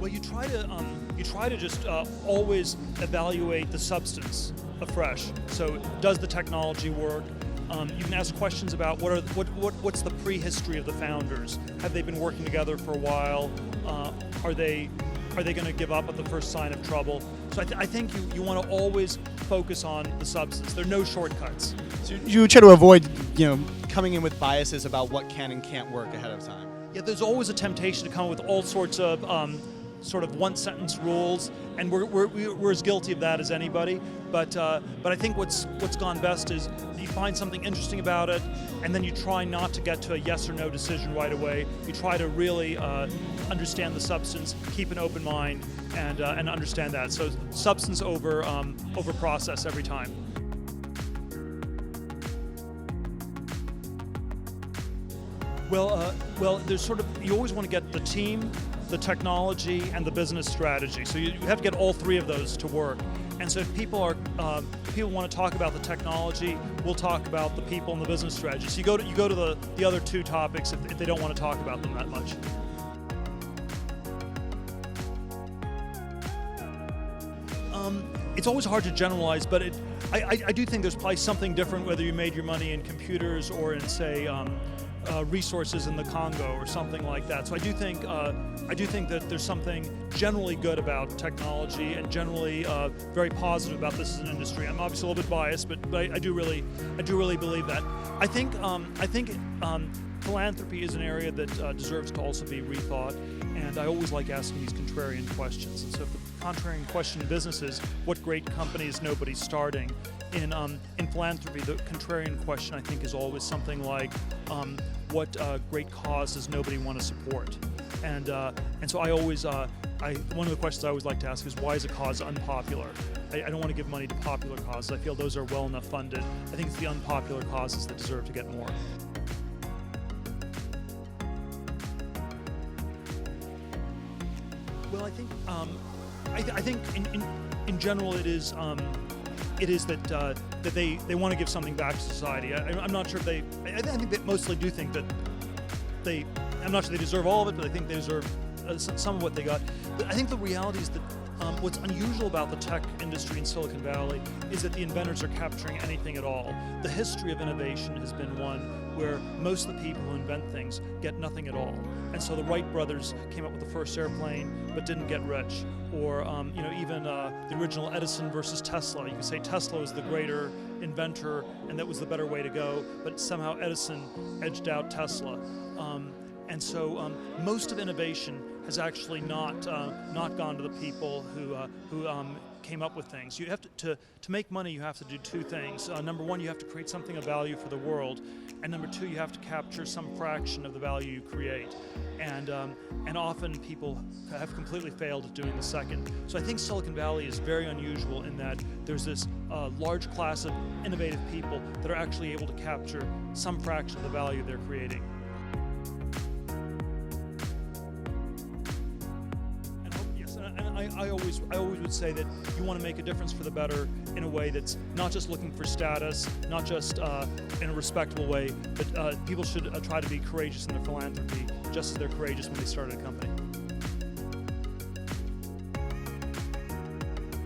Well, you try to just always evaluate the substance afresh. So, does the technology work? You can ask questions about what's the prehistory of the founders? Have they been working together for a while? Are they going to give up at the first sign of trouble? So I think you want to always focus on the substance. There are no shortcuts. So you try to avoid, coming in with biases about what can and can't work ahead of time. Yeah, there's always a temptation to come up with all sorts of sort of one-sentence rules, and we're as guilty of that as anybody. But I think what's gone best is you find something interesting about it, and then you try not to get to a yes or no decision right away. You try to really understand the substance, keep an open mind, and understand that. So substance over process every time. Well, there's you always want to get the team, the technology, and the business strategy. So you have to get all three of those to work. And so if people want to talk about the technology, we'll talk about the people and the business strategy. So you go to the other two topics if they don't want to talk about them that much. It's always hard to generalize, but I do think there's probably something different whether you made your money in computers or in, say, resources in the Congo or something like that. So I do think that there's something generally good about technology and generally very positive about this as an industry. I'm obviously a little bit biased, but I do really believe that. I think philanthropy is an area that deserves to also be rethought, and I always like asking these contrarian questions. And so if the contrarian question in business is, what great company is nobody starting? In philanthropy, the contrarian question I think is always something like, what great cause does nobody want to support? And so I always, one of the questions I always like to ask is, why is a cause unpopular? I don't want to give money to popular causes. I feel those are well enough funded. I think it's the unpopular causes that deserve to get more. Well, I think in general it is that they want to give something back to society. I'm not sure if I think they mostly do think that I'm not sure they deserve all of it, but I think they deserve some of what they got. But I think the reality is that what's unusual about the tech industry in Silicon Valley is that the inventors are capturing anything at all. The history of innovation has been one where most of the people who invent things get nothing at all. And so the Wright brothers came up with the first airplane but didn't get rich. Or even the original Edison versus Tesla. You can say Tesla was the greater inventor and that was the better way to go, but somehow Edison edged out Tesla. And so most of innovation has actually not gone to the people who came up with things. You have to make money. You have to do two things. Number one, you have to create something of value for the world, and number two, you have to capture some fraction of the value you create. And often people have completely failed at doing the second. So I think Silicon Valley is very unusual in that there's this large class of innovative people that are actually able to capture some fraction of the value they're creating. I always would say that you want to make a difference for the better in a way that's not just looking for status, not just in a respectable way, but people should try to be courageous in their philanthropy, just as they're courageous when they started a company.